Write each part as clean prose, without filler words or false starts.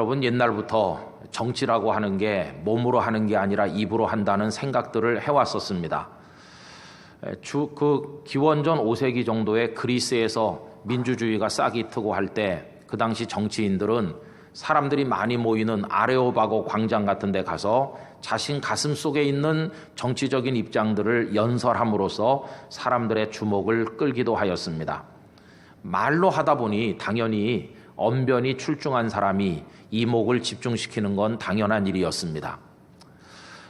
여러분, 옛날부터 정치라고 하는 게 몸으로 하는 게 아니라 입으로 한다는 생각들을 해왔었습니다. 기원전 5세기 정도의 그리스에서 민주주의가 싹이 트고 할 때 그 당시 정치인들은 사람들이 많이 모이는 아레오바고 광장 같은 데 가서 자신 가슴 속에 있는 정치적인 입장들을 연설함으로써 사람들의 주목을 끌기도 하였습니다. 말로 하다 보니 당연히 언변이 출중한 사람이 이목을 집중시키는 건 당연한 일이었습니다.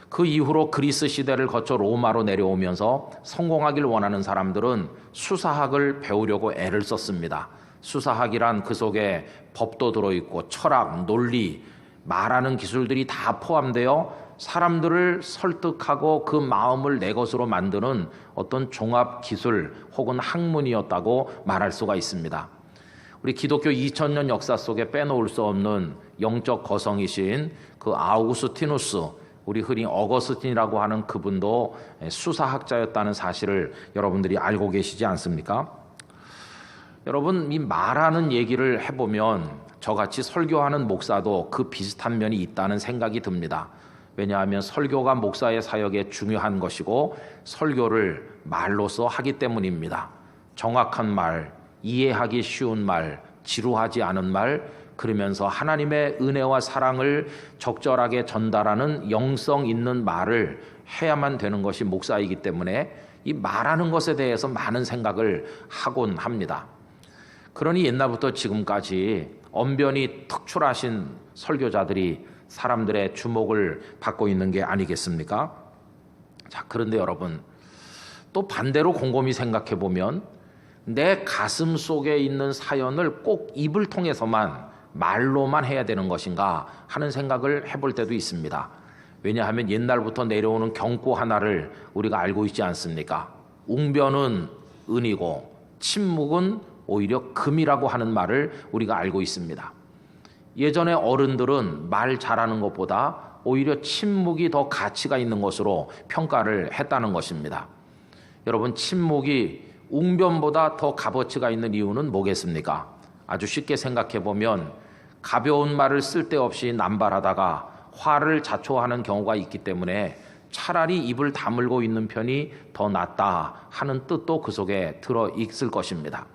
그 이후로 그리스 시대를 거쳐 로마로 내려오면서 성공하길 원하는 사람들은 수사학을 배우려고 애를 썼습니다. 수사학이란 그 속에 법도 들어있고 철학, 논리, 말하는 기술들이 다 포함되어 사람들을 설득하고 그 마음을 내 것으로 만드는 어떤 종합 기술 혹은 학문이었다고 말할 수가 있습니다. 우리 기독교 2000년 역사 속에 빼놓을 수 없는 영적 거성이신 그 아우구스티누스, 우리 흔히 어거스틴이라고 하는 그분도 수사학자였다는 사실을 여러분들이 알고 계시지 않습니까? 여러분, 이 말하는 얘기를 해보면 저같이 설교하는 목사도 그 비슷한 면이 있다는 생각이 듭니다. 왜냐하면 설교가 목사의 사역에 중요한 것이고 설교를 말로써 하기 때문입니다. 정확한 말, 이해하기 쉬운 말, 지루하지 않은 말, 그러면서 하나님의 은혜와 사랑을 적절하게 전달하는 영성 있는 말을 해야만 되는 것이 목사이기 때문에 이 말하는 것에 대해서 많은 생각을 하곤 합니다. 그러니 옛날부터 지금까지 언변이 특출하신 설교자들이 사람들의 주목을 받고 있는 게 아니겠습니까? 자, 그런데 여러분, 또 반대로 곰곰이 생각해 보면 내 가슴 속에 있는 사연을 꼭 입을 통해서만 말로만 해야 되는 것인가 하는 생각을 해볼 때도 있습니다. 왜냐하면 옛날부터 내려오는 경고 하나를 우리가 알고 있지 않습니까? 웅변은 은이고 침묵은 오히려 금이라고 하는 말을 우리가 알고 있습니다. 예전에 어른들은 말 잘하는 것보다 오히려 침묵이 더 가치가 있는 것으로 평가를 했다는 것입니다. 여러분, 침묵이 웅변보다 더 값어치가 있는 이유는 뭐겠습니까? 아주 쉽게 생각해 보면 가벼운 말을 쓸데없이 남발하다가 화를 자초하는 경우가 있기 때문에 차라리 입을 다물고 있는 편이 더 낫다 하는 뜻도 그 속에 들어 있을 것입니다.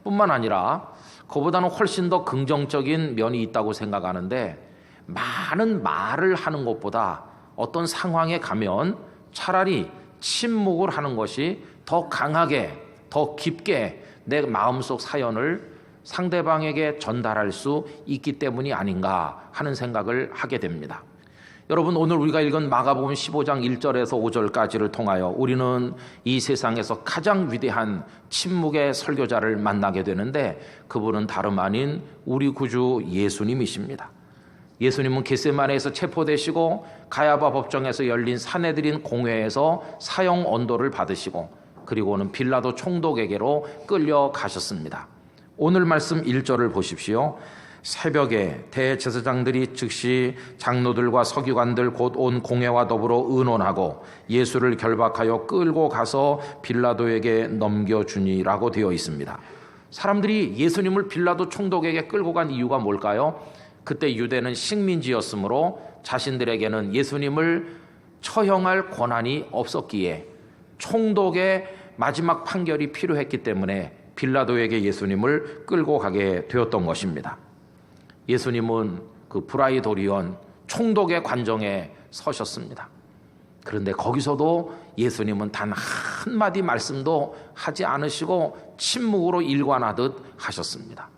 뿐만 아니라 그보다는 훨씬 더 긍정적인 면이 있다고 생각하는데, 많은 말을 하는 것보다 어떤 상황에 가면 차라리 침묵을 하는 것이 더 강하게, 더 깊게 내 마음속 사연을 상대방에게 전달할 수 있기 때문이 아닌가 하는 생각을 하게 됩니다. 여러분, 오늘 우리가 읽은 마가복음 15장 1절에서 5절까지를 통하여 우리는 이 세상에서 가장 위대한 침묵의 설교자를 만나게 되는데, 그분은 다름 아닌 우리 구주 예수님이십니다. 예수님은 겟세마네에서 체포되시고 가야바 법정에서 열린 사내들인 공회에서 사형 언도를 받으시고 그리고는 빌라도 총독에게로 끌려가셨습니다. 오늘 말씀 1절을 보십시오. 새벽에 대제사장들이 즉시 장로들과 서기관들 곧 온 공회와 더불어 의논하고 예수를 결박하여 끌고 가서 빌라도에게 넘겨주니라고 되어 있습니다. 사람들이 예수님을 빌라도 총독에게 끌고 간 이유가 뭘까요? 그때 유대는 식민지였으므로 자신들에게는 예수님을 처형할 권한이 없었기에 총독의 마지막 판결이 필요했기 때문에 빌라도에게 예수님을 끌고 가게 되었던 것입니다. 예수님은 그 프라이도리온 총독의 관정에 서셨습니다. 그런데 거기서도 예수님은 단 한마디 말씀도 하지 않으시고 침묵으로 일관하듯 하셨습니다.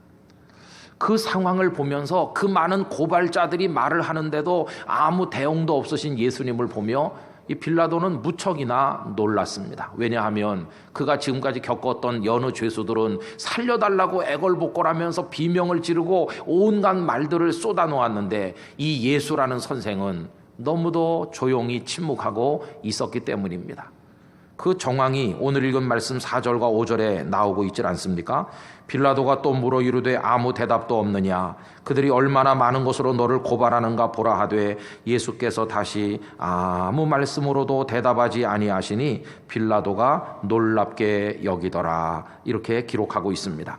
그 상황을 보면서 그 많은 고발자들이 말을 하는데도 아무 대응도 없으신 예수님을 보며 이 빌라도는 무척이나 놀랐습니다. 왜냐하면 그가 지금까지 겪었던 여느 죄수들은 살려달라고 애걸복걸하면서 비명을 지르고 온갖 말들을 쏟아놓았는데 이 예수라는 선생은 너무도 조용히 침묵하고 있었기 때문입니다. 그 정황이 오늘 읽은 말씀 4절과 5절에 나오고 있지 않습니까? 빌라도가 또 물어 이르되 아무 대답도 없느냐? 그들이 얼마나 많은 것으로 너를 고발하는가 보라 하되 예수께서 다시 아무 말씀으로도 대답하지 아니하시니 빌라도가 놀랍게 여기더라. 이렇게 기록하고 있습니다.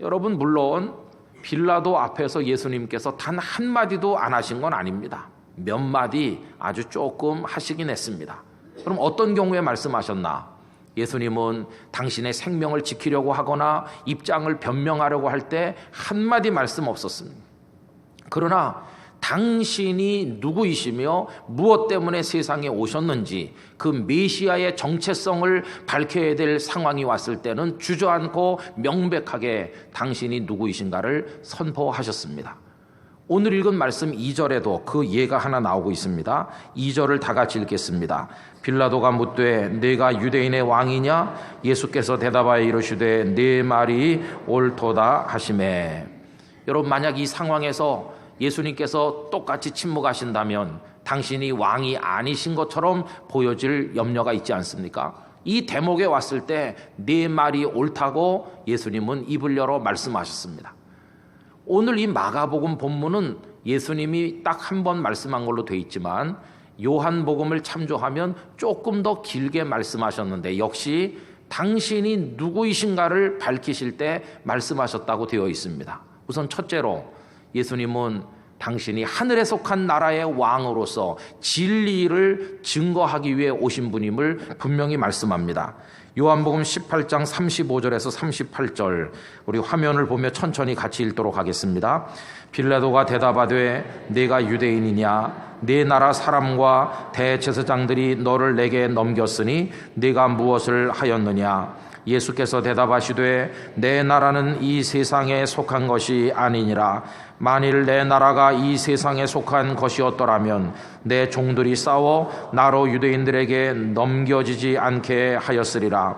여러분, 물론 빌라도 앞에서 예수님께서 단 한마디도 안 하신 건 아닙니다. 몇 마디 아주 조금 하시긴 했습니다. 그럼 어떤 경우에 말씀하셨나? 예수님은 당신의 생명을 지키려고 하거나 입장을 변명하려고 할 때 한마디 말씀 없었습니다. 그러나 당신이 누구이시며 무엇 때문에 세상에 오셨는지 그 메시아의 정체성을 밝혀야 될 상황이 왔을 때는 주저앉고 명백하게 당신이 누구이신가를 선포하셨습니다. 오늘 읽은 말씀 2절에도 그 예가 하나 나오고 있습니다. 2절을 다 같이 읽겠습니다. 빌라도가 묻되 네가 유대인의 왕이냐? 예수께서 대답하여 이르시되 네 말이 옳도다 하시매. 여러분, 만약 이 상황에서 예수님께서 똑같이 침묵하신다면 당신이 왕이 아니신 것처럼 보여질 염려가 있지 않습니까? 이 대목에 왔을 때 네 말이 옳다고 예수님은 입을 열어 말씀하셨습니다. 오늘 이 마가복음 본문은 예수님이 딱 한 번 말씀한 걸로 돼 있지만 요한복음을 참조하면 조금 더 길게 말씀하셨는데 역시 당신이 누구이신가를 밝히실 때 말씀하셨다고 되어 있습니다. 우선 첫째로 예수님은 당신이 하늘에 속한 나라의 왕으로서 진리를 증거하기 위해 오신 분임을 분명히 말씀합니다. 요한복음 18장 35절에서 38절 우리 화면을 보며 천천히 같이 읽도록 하겠습니다. 빌라도가 대답하되 네가 유대인이냐? 네 나라 사람과 대제사장들이 너를 내게 넘겼으니 네가 무엇을 하였느냐? 예수께서 대답하시되 내 나라는 이 세상에 속한 것이 아니니라. 만일 내 나라가 이 세상에 속한 것이었더라면 내 종들이 싸워 나로 유대인들에게 넘겨지지 않게 하였으리라.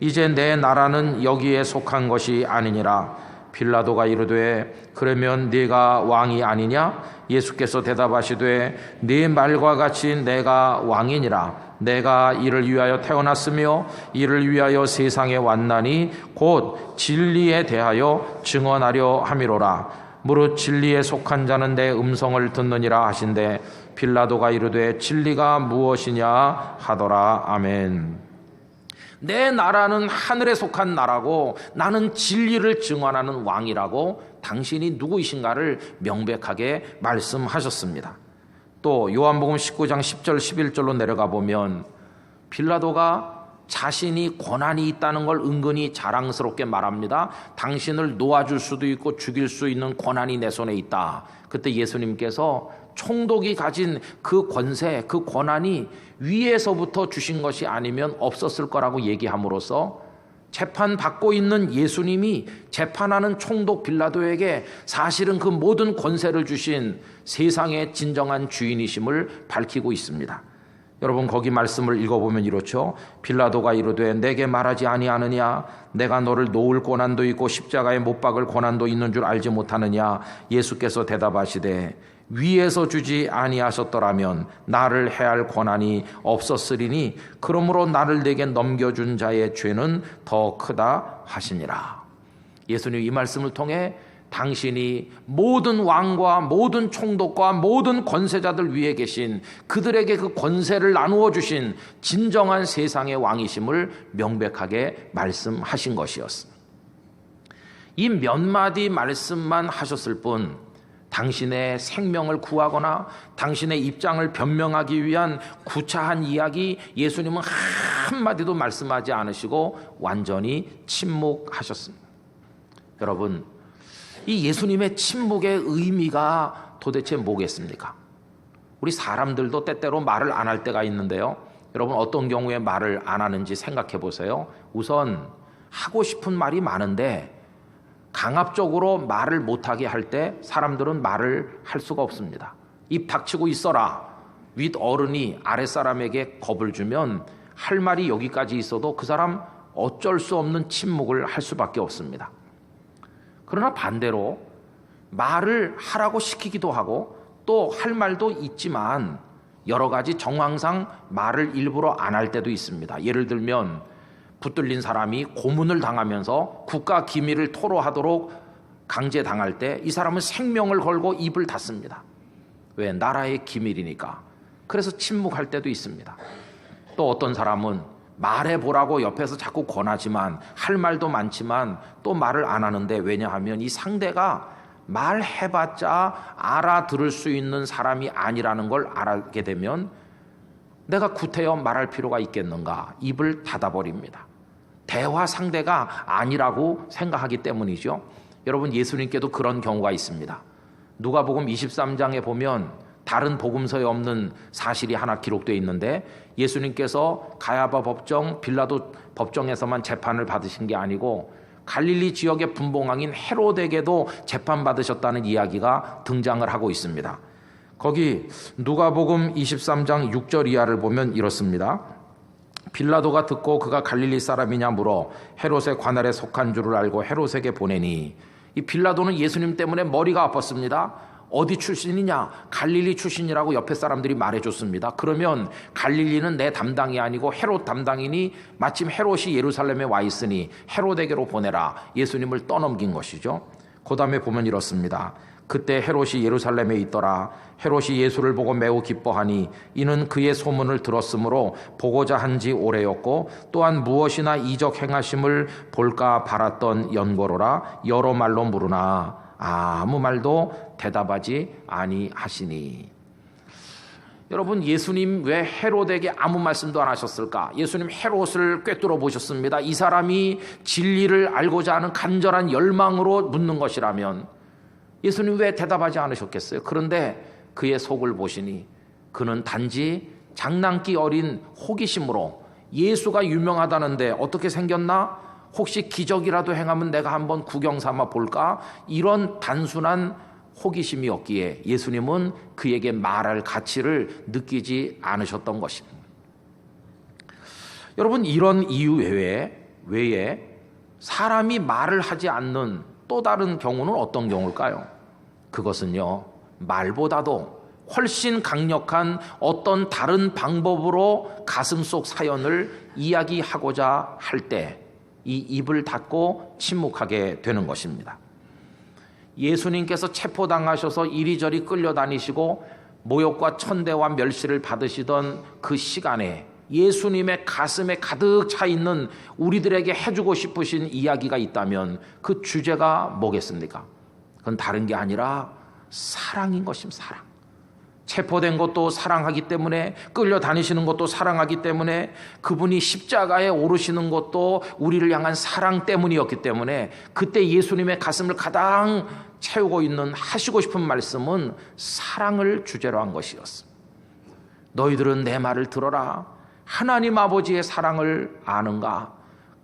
이제 내 나라는 여기에 속한 것이 아니니라. 빌라도가 이르되 그러면 네가 왕이 아니냐? 예수께서 대답하시되 네 말과 같이 내가 왕이니라. 내가 이를 위하여 태어났으며 이를 위하여 세상에 왔나니 곧 진리에 대하여 증언하려 함이로라. 무릇 진리에 속한 자는 내 음성을 듣느니라 하신대 빌라도가 이르되 진리가 무엇이냐 하더라. 아멘. 내 나라는 하늘에 속한 나라고 나는 진리를 증언하는 왕이라고 당신이 누구이신가를 명백하게 말씀하셨습니다. 또 요한복음 19장 10절 11절로 내려가 보면 빌라도가 자신이 권한이 있다는 걸 은근히 자랑스럽게 말합니다. 당신을 놓아줄 수도 있고 죽일 수 있는 권한이 내 손에 있다. 그때 예수님께서 총독이 가진 그 권세, 그 권한이 위에서부터 주신 것이 아니면 없었을 거라고 얘기함으로써 재판받고 있는 예수님이 재판하는 총독 빌라도에게 사실은 그 모든 권세를 주신 세상의 진정한 주인이심을 밝히고 있습니다. 여러분, 거기 말씀을 읽어보면 이렇죠. 빌라도가 이르되 내게 말하지 아니하느냐? 내가 너를 놓을 권한도 있고 십자가에 못 박을 권한도 있는 줄 알지 못하느냐? 예수께서 대답하시되 위에서 주지 아니하셨더라면 나를 해할 권한이 없었으리니 그러므로 나를 내게 넘겨준 자의 죄는 더 크다 하시니라. 예수님 이 말씀을 통해 당신이 모든 왕과 모든 총독과 모든 권세자들 위에 계신 그들에게 그 권세를 나누어 주신 진정한 세상의 왕이심을 명백하게 말씀하신 것이었습니다. 이 몇 마디 말씀만 하셨을 뿐 당신의 생명을 구하거나 당신의 입장을 변명하기 위한 구차한 이야기 예수님은 한마디도 말씀하지 않으시고 완전히 침묵하셨습니다. 여러분, 이 예수님의 침묵의 의미가 도대체 뭐겠습니까? 우리 사람들도 때때로 말을 안 할 때가 있는데요. 여러분, 어떤 경우에 말을 안 하는지 생각해 보세요. 우선 하고 싶은 말이 많은데 강압적으로 말을 못하게 할 때 사람들은 말을 할 수가 없습니다. 입 닥치고 있어라. 윗 어른이 아랫사람에게 겁을 주면 할 말이 여기까지 있어도 그 사람 어쩔 수 없는 침묵을 할 수밖에 없습니다. 그러나 반대로 말을 하라고 시키기도 하고 또 할 말도 있지만 여러 가지 정황상 말을 일부러 안 할 때도 있습니다. 예를 들면 붙들린 사람이 고문을 당하면서 국가 기밀을 토로하도록 강제당할 때 이 사람은 생명을 걸고 입을 닫습니다. 왜? 나라의 기밀이니까. 그래서 침묵할 때도 있습니다. 또 어떤 사람은 말해보라고 옆에서 자꾸 권하지만 할 말도 많지만 또 말을 안 하는데 왜냐하면 이 상대가 말해봤자 알아들을 수 있는 사람이 아니라는 걸 알게 되면 내가 구태여 말할 필요가 있겠는가? 입을 닫아버립니다. 대화 상대가 아니라고 생각하기 때문이죠. 여러분, 예수님께도 그런 경우가 있습니다. 누가복음 23장에 보면 다른 복음서에 없는 사실이 하나 기록되어 있는데, 예수님께서 가야바 법정, 빌라도 법정에서만 재판을 받으신 게 아니고 갈릴리 지역의 분봉왕인 헤롯에게도 재판받으셨다는 이야기가 등장을 하고 있습니다. 거기 누가복음 23장 6절 이하를 보면 이렇습니다. 빌라도가 듣고 그가 갈릴리 사람이냐 물어 헤롯의 관할에 속한 줄을 알고 헤롯에게 보내니, 이 빌라도는 예수님 때문에 머리가 아팠습니다. 어디 출신이냐? 갈릴리 출신이라고 옆에 사람들이 말해줬습니다. 그러면 갈릴리는 내 담당이 아니고 헤롯 담당이니 마침 헤롯이 예루살렘에 와 있으니 헤롯에게로 보내라. 예수님을 떠넘긴 것이죠. 그 다음에 보면 이렇습니다. 그때 헤롯이 예루살렘에 있더라. 헤롯이 예수를 보고 매우 기뻐하니 이는 그의 소문을 들었으므로 보고자 한지 오래였고 또한 무엇이나 이적 행하심을 볼까 바랐던 연고로라. 여러 말로 물으나 아무 말도 대답하지 아니하시니. 여러분, 예수님 왜 헤롯에게 아무 말씀도 안 하셨을까? 예수님 헤롯을 꿰뚫어 보셨습니다. 이 사람이 진리를 알고자 하는 간절한 열망으로 묻는 것이라면 예수님 왜 대답하지 않으셨겠어요? 그런데 그의 속을 보시니 그는 단지 장난기 어린 호기심으로 예수가 유명하다는데 어떻게 생겼나? 혹시 기적이라도 행하면 내가 한번 구경 삼아 볼까? 이런 단순한 호기심이었기에 예수님은 그에게 말할 가치를 느끼지 않으셨던 것입니다. 여러분, 이런 이유 외에 사람이 말을 하지 않는 또 다른 경우는 어떤 경우일까요? 그것은요, 말보다도 훨씬 강력한 어떤 다른 방법으로 가슴속 사연을 이야기하고자 할 때 이 입을 닫고 침묵하게 되는 것입니다. 예수님께서 체포당하셔서 이리저리 끌려다니시고 모욕과 천대와 멸시를 받으시던 그 시간에 예수님의 가슴에 가득 차 있는 우리들에게 해주고 싶으신 이야기가 있다면 그 주제가 뭐겠습니까? 그건 다른 게 아니라 사랑인 것입니다. 사랑. 체포된 것도 사랑하기 때문에, 끌려다니시는 것도 사랑하기 때문에, 그분이 십자가에 오르시는 것도 우리를 향한 사랑 때문이었기 때문에 그때 예수님의 가슴을 가장 채우고 있는 하시고 싶은 말씀은 사랑을 주제로 한 것이었습니다. 너희들은 내 말을 들어라. 하나님 아버지의 사랑을 아는가?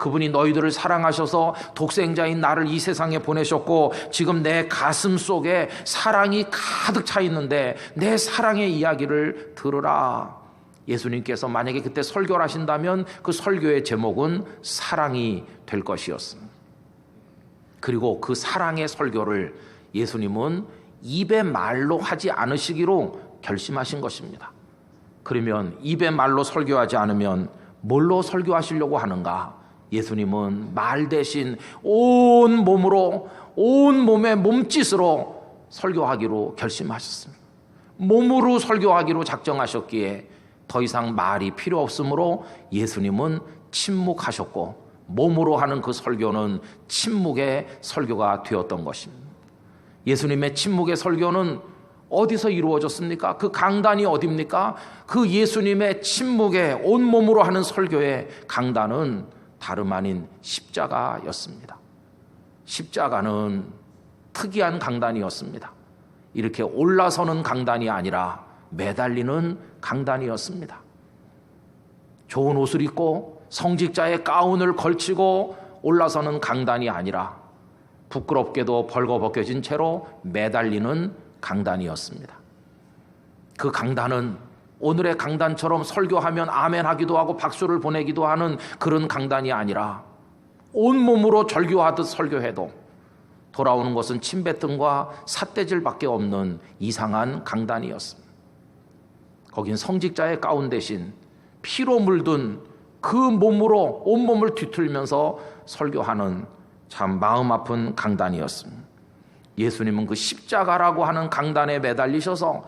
그분이 너희들을 사랑하셔서 독생자인 나를 이 세상에 보내셨고 지금 내 가슴 속에 사랑이 가득 차 있는데 내 사랑의 이야기를 들으라. 예수님께서 만약에 그때 설교를 하신다면 그 설교의 제목은 사랑이 될 것이었습니다. 그리고 그 사랑의 설교를 예수님은 입의 말로 하지 않으시기로 결심하신 것입니다. 그러면 입의 말로 설교하지 않으면 뭘로 설교하시려고 하는가? 예수님은 말 대신 온 몸으로, 온 몸의 몸짓으로 설교하기로 결심하셨습니다. 몸으로 설교하기로 작정하셨기에 더 이상 말이 필요 없으므로 예수님은 침묵하셨고 몸으로 하는 그 설교는 침묵의 설교가 되었던 것입니다. 예수님의 침묵의 설교는 어디서 이루어졌습니까? 그 강단이 어디입니까? 그 예수님의 침묵의 온몸으로 하는 설교의 강단은 다름 아닌 십자가였습니다. 십자가는 특이한 강단이었습니다. 이렇게 올라서는 강단이 아니라 매달리는 강단이었습니다. 좋은 옷을 입고 성직자의 가운을 걸치고 올라서는 강단이 아니라 부끄럽게도 벌거벗겨진 채로 매달리는 강단이었습니다. 그 강단은 오늘의 강단처럼 설교하면 아멘 하기도 하고 박수를 보내기도 하는 그런 강단이 아니라 온몸으로 절규하듯 설교해도 돌아오는 것은 침뱉음과 삿대질밖에 없는 이상한 강단이었습니다. 거긴 성직자의 가운 대신 피로 물든 그 몸으로 온몸을 뒤틀면서 설교하는 참 마음 아픈 강단이었습니다. 예수님은 그 십자가라고 하는 강단에 매달리셔서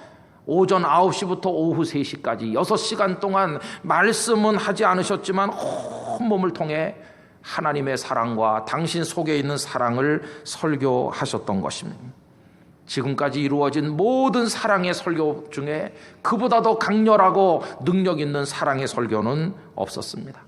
오전 9시부터 오후 3시까지 6시간 동안 말씀은 하지 않으셨지만 온몸을 통해 하나님의 사랑과 당신 속에 있는 사랑을 설교하셨던 것입니다. 지금까지 이루어진 모든 사랑의 설교 중에 그보다 더 강렬하고 능력 있는 사랑의 설교는 없었습니다.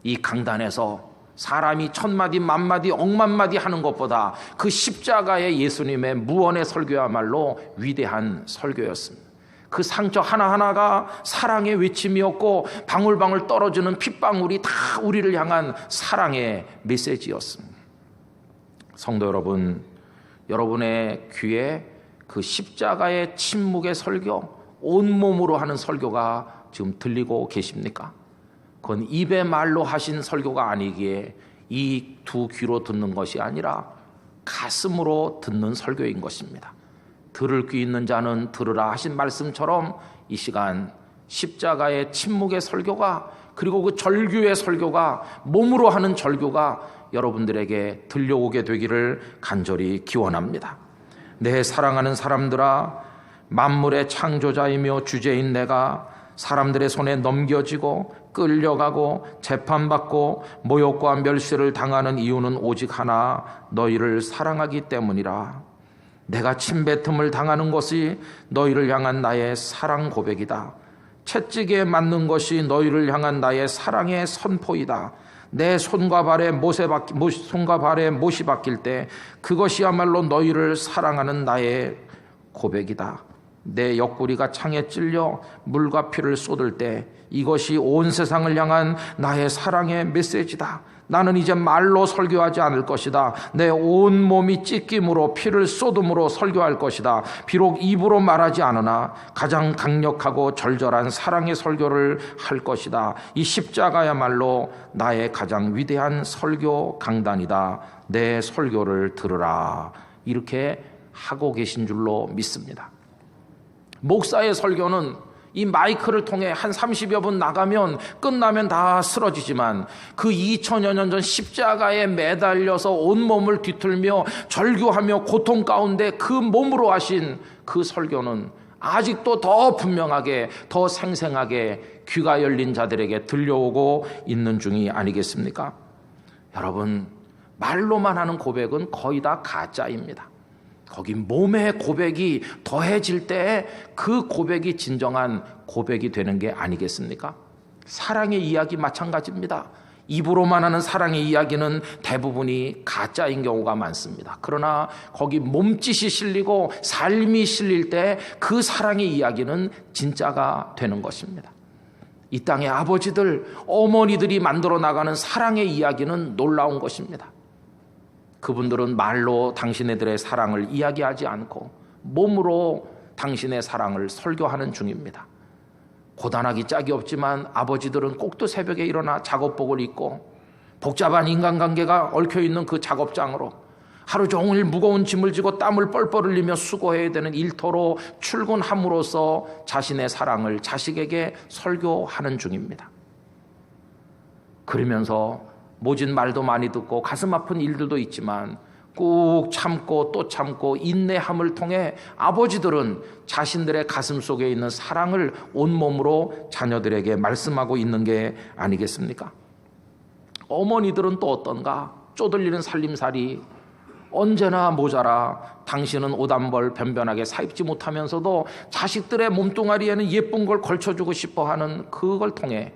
이 강단에서 사람이 천마디 만마디 억만마디 하는 것보다 그 십자가의 예수님의 무언의 설교야말로 위대한 설교였습니다. 그 상처 하나하나가 사랑의 외침이었고 방울방울 떨어지는 핏방울이 다 우리를 향한 사랑의 메시지였습니다. 성도 여러분, 여러분의 귀에 그 십자가의 침묵의 설교, 온몸으로 하는 설교가 지금 들리고 계십니까? 그건 입의 말로 하신 설교가 아니기에 이 두 귀로 듣는 것이 아니라 가슴으로 듣는 설교인 것입니다. 들을 귀 있는 자는 들으라 하신 말씀처럼 이 시간 십자가의 침묵의 설교가, 그리고 그 절규의 설교가, 몸으로 하는 절규가 여러분들에게 들려오게 되기를 간절히 기원합니다. 내 사랑하는 사람들아, 만물의 창조자이며 주제인 내가 사람들의 손에 넘겨지고 끌려가고 재판받고 모욕과 멸시를 당하는 이유는 오직 하나, 너희를 사랑하기 때문이라. 내가 침뱉음을 당하는 것이 너희를 향한 나의 사랑 고백이다. 채찍에 맞는 것이 너희를 향한 나의 사랑의 선포이다. 내 손과 발에 못이 박힐 때 그것이야말로 너희를 사랑하는 나의 고백이다. 내 옆구리가 창에 찔려 물과 피를 쏟을 때 이것이 온 세상을 향한 나의 사랑의 메시지다. 나는 이제 말로 설교하지 않을 것이다. 내 온 몸이 찢김으로 피를 쏟음으로 설교할 것이다. 비록 입으로 말하지 않으나 가장 강력하고 절절한 사랑의 설교를 할 것이다. 이 십자가야말로 나의 가장 위대한 설교 강단이다. 내 설교를 들으라. 이렇게 하고 계신 줄로 믿습니다. 목사의 설교는 이 마이크를 통해 한 30여 분 나가면 끝나면 다 쓰러지지만 그 2000여 년 전 십자가에 매달려서 온몸을 뒤틀며 절규하며 고통 가운데 그 몸으로 하신 그 설교는 아직도 더 분명하게, 더 생생하게 귀가 열린 자들에게 들려오고 있는 중이 아니겠습니까? 여러분, 말로만 하는 고백은 거의 다 가짜입니다. 거기 몸의 고백이 더해질 때 그 고백이 진정한 고백이 되는 게 아니겠습니까? 사랑의 이야기 마찬가지입니다. 입으로만 하는 사랑의 이야기는 대부분이 가짜인 경우가 많습니다. 그러나 거기 몸짓이 실리고 삶이 실릴 때 그 사랑의 이야기는 진짜가 되는 것입니다. 이 땅의 아버지들, 어머니들이 만들어 나가는 사랑의 이야기는 놀라운 것입니다. 그분들은 말로 당신네들의 사랑을 이야기하지 않고 몸으로 당신의 사랑을 설교하는 중입니다. 고단하기 짝이 없지만 아버지들은 꼭두 새벽에 일어나 작업복을 입고 복잡한 인간관계가 얽혀있는 그 작업장으로 하루 종일 무거운 짐을 지고 땀을 뻘뻘 흘리며 수고해야 되는 일터로 출근함으로써 자신의 사랑을 자식에게 설교하는 중입니다. 그러면서 모진 말도 많이 듣고 가슴 아픈 일들도 있지만 꾹 참고 또 참고 인내함을 통해 아버지들은 자신들의 가슴 속에 있는 사랑을 온몸으로 자녀들에게 말씀하고 있는 게 아니겠습니까? 어머니들은 또 어떤가? 쪼들리는 살림살이 언제나 모자라 당신은 옷 한 벌 변변하게 사입지 못하면서도 자식들의 몸뚱아리에는 예쁜 걸 걸쳐주고 싶어하는 그걸 통해,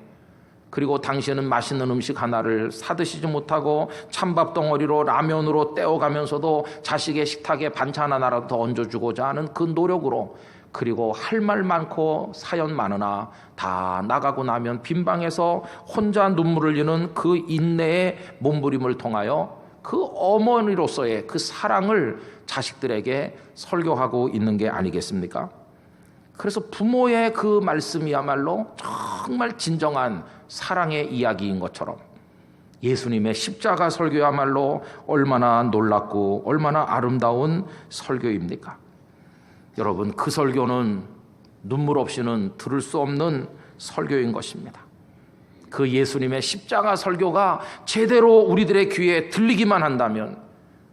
그리고 당신은 맛있는 음식 하나를 사드시지 못하고 찬밥 덩어리로 라면으로 때워가면서도 자식의 식탁에 반찬 하나라도 더 얹어주고자 하는 그 노력으로, 그리고 할 말 많고 사연 많으나 다 나가고 나면 빈방에서 혼자 눈물을 흘리는 그 인내의 몸부림을 통하여 그 어머니로서의 그 사랑을 자식들에게 설교하고 있는 게 아니겠습니까? 그래서 부모의 그 말씀이야말로 정말 진정한 사랑의 이야기인 것처럼 예수님의 십자가 설교야말로 얼마나 놀랍고 얼마나 아름다운 설교입니까? 여러분, 그 설교는 눈물 없이는 들을 수 없는 설교인 것입니다. 그 예수님의 십자가 설교가 제대로 우리들의 귀에 들리기만 한다면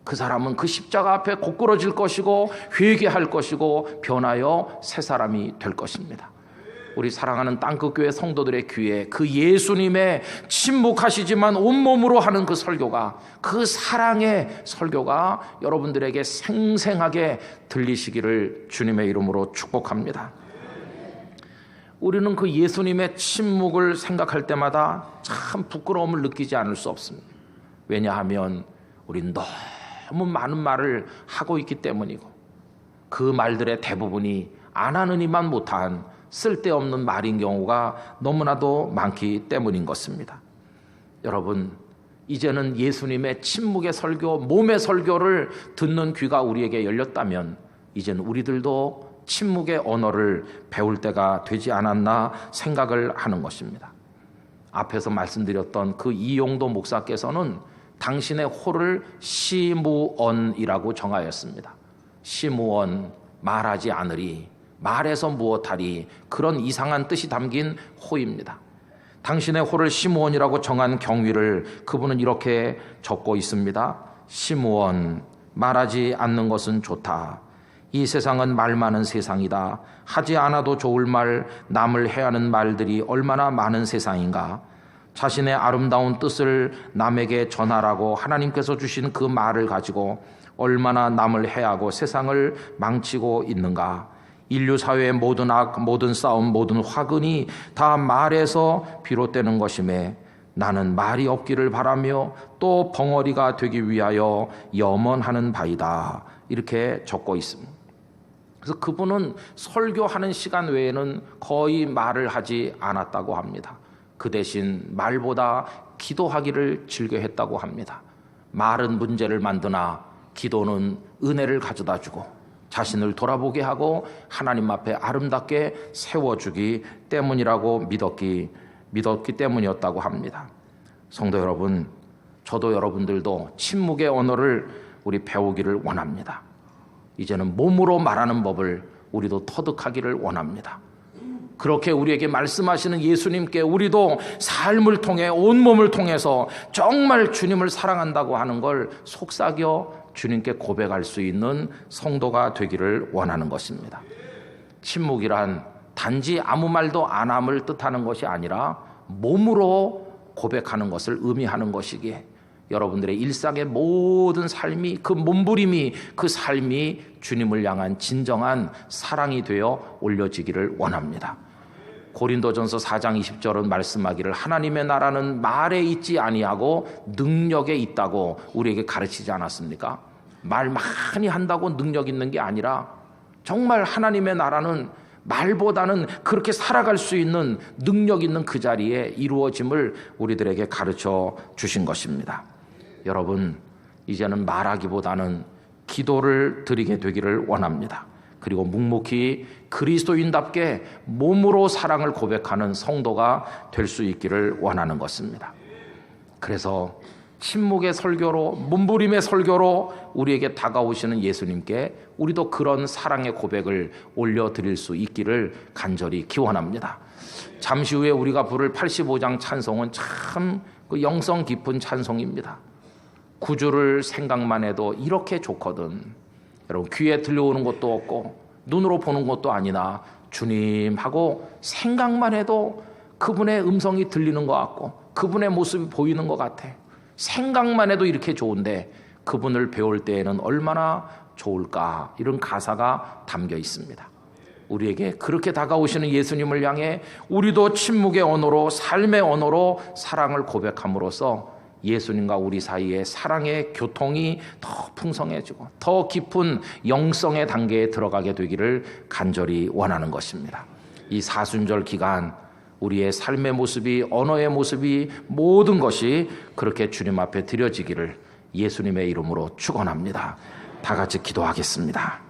그 사람은 그 십자가 앞에 곧걸어질 것이고 회개할 것이고 변하여 새 사람이 될 것입니다. 우리 사랑하는 땅끝교회 성도들의 귀에 그 예수님의 침묵하시지만 온몸으로 하는 그 설교가, 그 사랑의 설교가 여러분들에게 생생하게 들리시기를 주님의 이름으로 축복합니다. 우리는 그 예수님의 침묵을 생각할 때마다 참 부끄러움을 느끼지 않을 수 없습니다. 왜냐하면 우린 너무 많은 말을 하고 있기 때문이고, 그 말들의 대부분이 안 하느니만 못한 쓸데없는 말인 경우가 너무나도 많기 때문인 것입니다. 여러분, 이제는 예수님의 침묵의 설교, 몸의 설교를 듣는 귀가 우리에게 열렸다면 이제는 우리들도 침묵의 언어를 배울 때가 되지 않았나 생각을 하는 것입니다. 앞에서 말씀드렸던 그 이용도 목사께서는 당신의 호를 시무언이라고 정하였습니다. 시무언, 말하지 않으리, 말해서 무엇하리, 그런 이상한 뜻이 담긴 호입니다. 당신의 호를 시무언이라고 정한 경위를 그분은 이렇게 적고 있습니다. 시무언, 말하지 않는 것은 좋다. 이 세상은 말 많은 세상이다. 하지 않아도 좋을 말, 남을 해하는 말들이 얼마나 많은 세상인가. 자신의 아름다운 뜻을 남에게 전하라고 하나님께서 주신 그 말을 가지고 얼마나 남을 해하고 세상을 망치고 있는가. 인류 사회의 모든 악, 모든 싸움, 모든 화근이 다 말에서 비롯되는 것임에 나는 말이 없기를 바라며 또 벙어리가 되기 위하여 염원하는 바이다. 이렇게 적고 있습니다. 그래서 그분은 설교하는 시간 외에는 거의 말을 하지 않았다고 합니다. 그 대신 말보다 기도하기를 즐겨했다고 합니다. 말은 문제를 만드나 기도는 은혜를 가져다 주고 자신을 돌아보게 하고 하나님 앞에 아름답게 세워주기 때문이라고 믿었기 때문이었다고 합니다. 성도 여러분, 저도 여러분들도 침묵의 언어를 우리 배우기를 원합니다. 이제는 몸으로 말하는 법을 우리도 터득하기를 원합니다. 그렇게 우리에게 말씀하시는 예수님께 우리도 삶을 통해 온몸을 통해서 정말 주님을 사랑한다고 하는 걸 속삭여 주님께 고백할 수 있는 성도가 되기를 원하는 것입니다. 침묵이란 단지 아무 말도 안 함을 뜻하는 것이 아니라 몸으로 고백하는 것을 의미하는 것이기에 여러분들의 일상의 모든 삶이, 그 몸부림이, 그 삶이 주님을 향한 진정한 사랑이 되어 올려지기를 원합니다. 고린도전서 4장 20절은 말씀하기를 하나님의 나라는 말에 있지 아니하고 능력에 있다고 우리에게 가르치지 않았습니까? 말 많이 한다고 능력 있는 게 아니라 정말 하나님의 나라는 말보다는 그렇게 살아갈 수 있는 능력 있는 그 자리에 이루어짐을 우리들에게 가르쳐 주신 것입니다. 여러분, 이제는 말하기보다는 기도를 드리게 되기를 원합니다. 그리고 묵묵히 그리스도인답게 몸으로 사랑을 고백하는 성도가 될 수 있기를 원하는 것입니다. 그래서 침묵의 설교로, 몸부림의 설교로 우리에게 다가오시는 예수님께 우리도 그런 사랑의 고백을 올려드릴 수 있기를 간절히 기원합니다. 잠시 후에 우리가 부를 85장 찬송은 참 그 영성 깊은 찬송입니다. 구주를 생각만 해도 이렇게 좋거든. 여러분, 귀에 들려오는 것도 없고 눈으로 보는 것도 아니나 주님하고 생각만 해도 그분의 음성이 들리는 것 같고 그분의 모습이 보이는 것 같아. 생각만 해도 이렇게 좋은데 그분을 배울 때에는 얼마나 좋을까, 이런 가사가 담겨 있습니다. 우리에게 그렇게 다가오시는 예수님을 향해 우리도 침묵의 언어로, 삶의 언어로 사랑을 고백함으로써 예수님과 우리 사이의 사랑의 교통이 더 풍성해지고 더 깊은 영성의 단계에 들어가게 되기를 간절히 원하는 것입니다. 이 사순절 기간 우리의 삶의 모습이, 언어의 모습이, 모든 것이 그렇게 주님 앞에 드려지기를 예수님의 이름으로 축원합니다. 다 같이 기도하겠습니다.